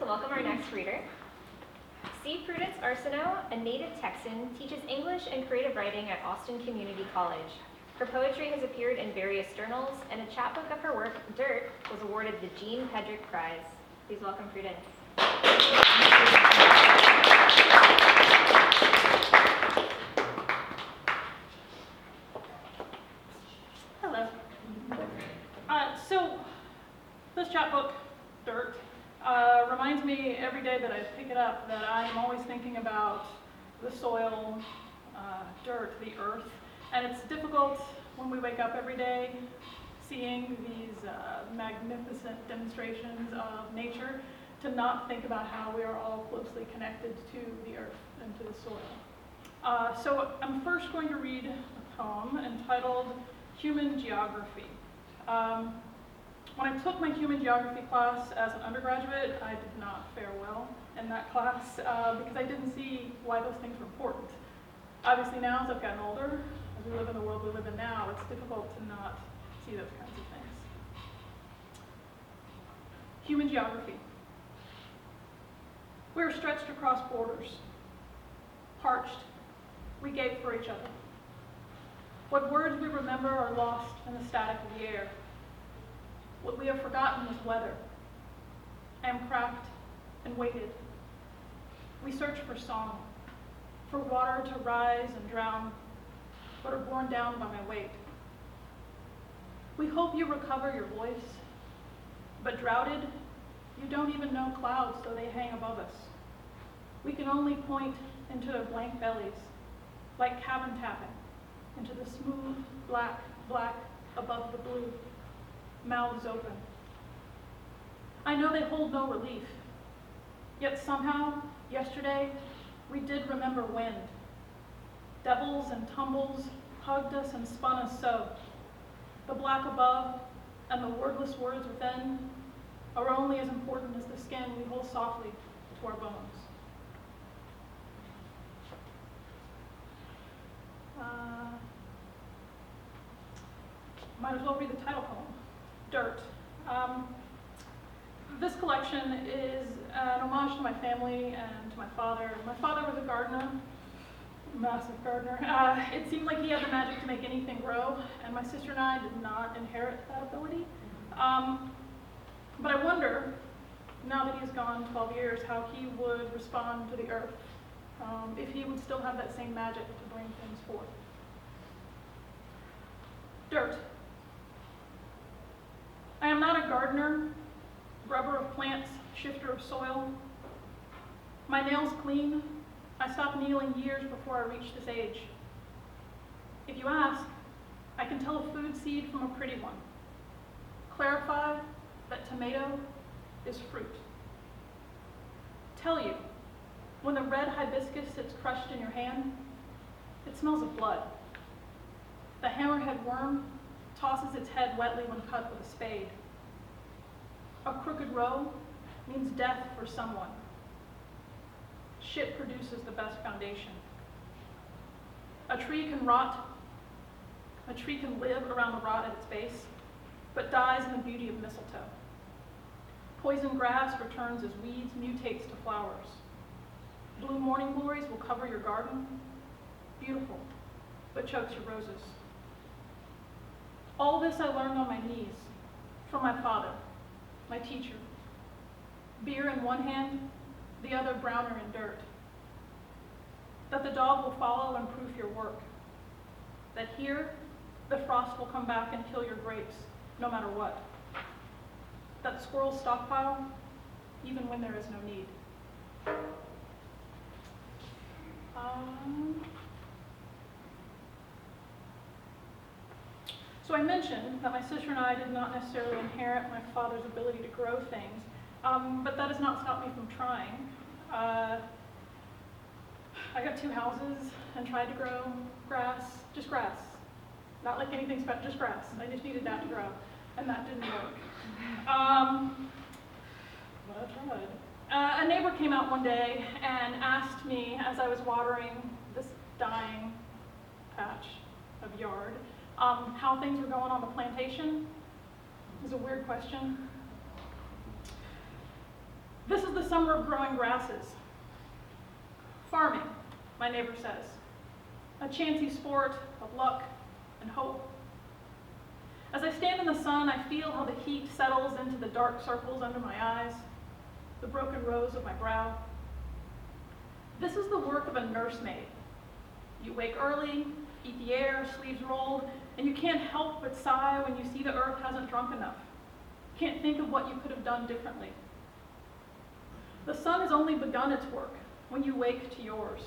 to welcome our next reader. C. Prudence Arceneaux, a native Texan, teaches English and creative writing at Austin Community College. Her poetry has appeared in various journals, and a chapbook of her work, Dirt, was awarded the Jean Pedrick Prize. Please welcome Prudence. Hello. So this chapbook, Dirt, reminds me every day that I pick it up that I'm always thinking about the soil, dirt, the earth, and it's difficult when we wake up every day seeing these magnificent demonstrations of nature to not think about how we are all closely connected to the earth and to the soil. So I'm first going to read a poem entitled Human Geography. When I took my human geography class as an undergraduate, I did not fare well in that class because I didn't see why those things were important. Obviously now, as I've gotten older, as we live in the world we live in now, it's difficult to not see those kinds of things. Human geography. We are stretched across borders. Parched, we gape for each other. What words we remember are lost in the static of the air. What we have forgotten is weather. I am cracked and weighted. We search for song, for water to rise and drown, but are borne down by my weight. We hope you recover your voice, but droughted, you don't even know clouds, so they hang above us. We can only point into their blank bellies, like cabin tapping, into the smooth, black above the blue. Mouths open. I know they hold no relief, yet somehow, yesterday, we did remember wind. Devils and tumbles hugged us and spun us so. The black above and the wordless words within are only as important as the skin we hold softly to our bones. Might as well read the title poem. Dirt. This collection is an homage to my family and to my father. My father was a gardener, massive gardener. It seemed like he had the magic to make anything grow, and my sister and I did not inherit that ability. But I wonder, now that he's gone 12 years, how he would respond to the earth, if he would still have that same magic to bring things forth. Dirt. I am not a gardener, grubber of plants, shifter of soil. My nails clean. I stopped kneeling years before I reached this age. If you ask, I can tell a food seed from a pretty one. Clarify that tomato is fruit. Tell you, when the red hibiscus sits crushed in your hand, it smells of blood. The hammerhead worm tosses its head wetly when cut with a spade. A crooked row means death for someone. Shit produces the best foundation. A tree can rot. A tree can live around the rot at its base, but dies in the beauty of mistletoe. Poison grass returns as weeds mutates to flowers. Blue morning glories will cover your garden. Beautiful, but chokes your roses. All this I learned on my knees from my father, my teacher. Beer in one hand, the other browner in dirt. That the dog will follow and proof your work. That here, the frost will come back and kill your grapes, no matter what. That squirrels stockpile, even when there is no need. So I mentioned that my sister and I did not necessarily inherit my father's ability to grow things, but that has not stopped me from trying. I got 2 houses and tried to grow grass, just grass. Not like anything special, just grass. I just needed that to grow, and that didn't work. But I tried. A neighbor came out one day and asked me, as I was watering this dying patch of yard, how things were going on the plantation. It was a weird question. This is is the summer of growing grasses. Farming, my neighbor says. A chancy sport of luck and hope. As I stand in the sun, I feel how the heat settles into the dark circles under my eyes, the broken rows of my brow. This is the work of a nursemaid. You wake early, eat the air, sleeves rolled, and you can't help but sigh when you see the earth hasn't drunk enough. Can't think of what you could have done differently. The sun has only begun its work when you wake to yours.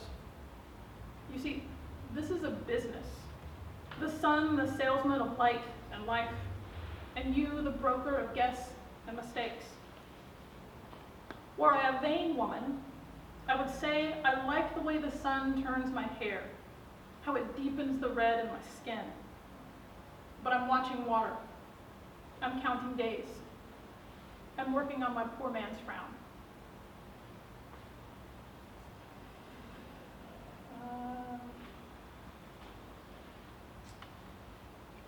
You see, this is a business. The sun, the salesman of light and life, and you, the broker of guess and mistakes. Were I a vain woman, I would say I like the way the sun turns my hair, how it deepens the red in my skin. But I'm watching water. I'm counting days. I'm working on my poor man's frown.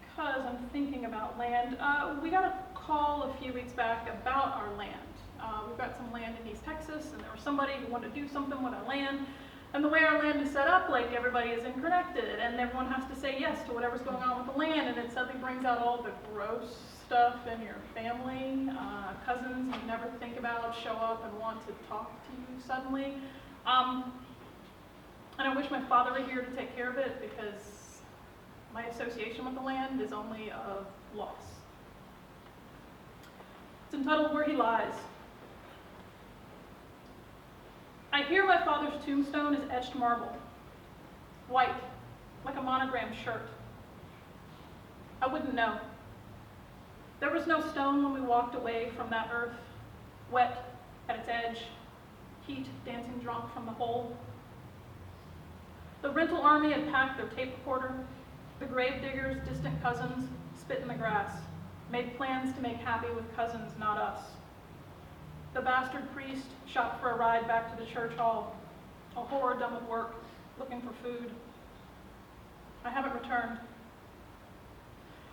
Because I'm thinking about land. We got a call a few weeks back about our land. We've got some land in East Texas, and there was somebody who wanted to do something with our land. And the way our land is set up, like everybody is interconnected, and everyone has to say yes to whatever's going on with the land, and it suddenly brings out all the gross stuff in your family. Cousins you never think about show up and want to talk to you suddenly. And I wish my father were here to take care of it, because my association with the land is only a loss. It's entitled Where He Lies. I hear my father's tombstone is etched marble, white, like a monogrammed shirt. I wouldn't know. There was no stone when we walked away from that earth, wet at its edge, heat dancing drunk from the hole. The rental army had packed their tape recorder. The grave diggers, distant cousins, spit in the grass, made plans to make happy with cousins, not us. The bastard priest shot for a ride back to the church hall, a whore done with work, looking for food. I haven't returned.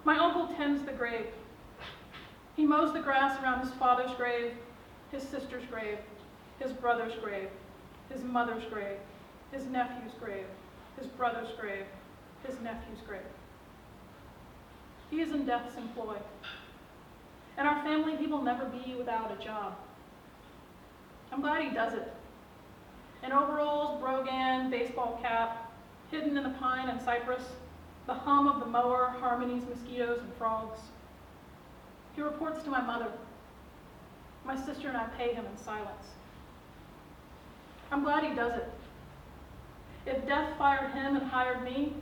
My uncle tends the grave. He mows the grass around his father's grave, his sister's grave, his brother's grave, his mother's grave, his nephew's grave, his brother's grave, his nephew's grave. He is in death's employ. In our family, he will never be without a job. I'm glad he does it. In overalls, brogan, baseball cap, hidden in the pine and cypress, the hum of the mower harmonies mosquitoes and frogs. He reports to my mother. My sister and I pay him in silence. I'm glad he does it. If death fired him and hired me,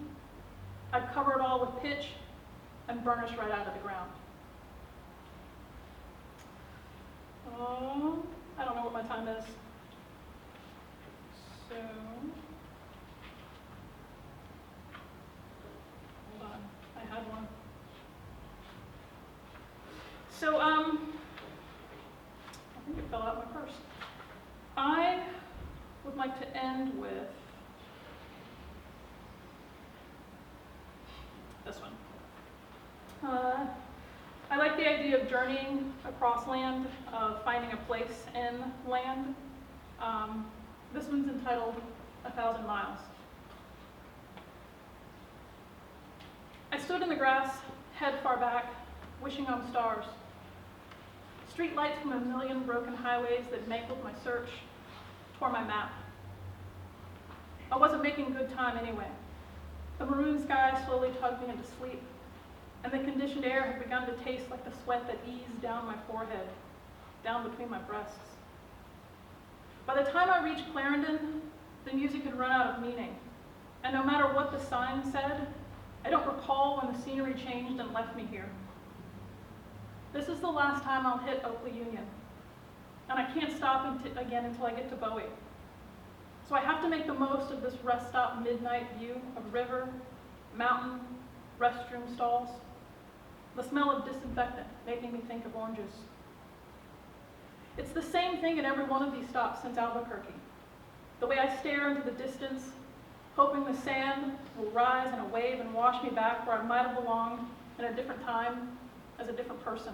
I'd cover it all with pitch and burnish right out of the ground. I don't know what my time is. So, hold on, I had one. So, I think it fell out my purse. I would like to end with this one. I like the idea of journeying across land, of finding a place in land. This one's entitled 1,000 Miles. I stood in the grass, head far back, wishing on stars. Street lights from a million broken highways that mangled my search, tore my map. I wasn't making good time anyway. The maroon sky slowly tugged me into sleep, and the conditioned air had begun to taste like the sweat that eased down my forehead, down between my breasts. By the time I reached Clarendon, the music had run out of meaning, and no matter what the sign said, I don't recall when the scenery changed and left me here. This is the last time I'll hit Oakley Union, and I can't stop again until I get to Bowie. So I have to make the most of this rest stop midnight view of river, mountain, restroom stalls, the smell of disinfectant making me think of oranges. It's the same thing at every one of these stops since Albuquerque. The way I stare into the distance, hoping the sand will rise in a wave and wash me back where I might have belonged in a different time as a different person.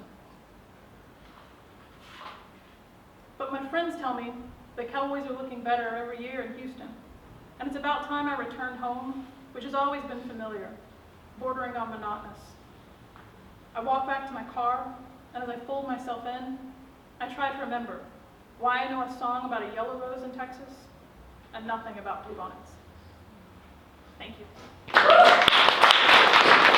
But my friend friends tell me the Cowboys are looking better every year in Houston, and it's about time I returned home, which has always been familiar, bordering on monotonous. I walk back to my car, and as I fold myself in, I try to remember why I know a song about a yellow rose in Texas and nothing about bluebonnets. Thank you.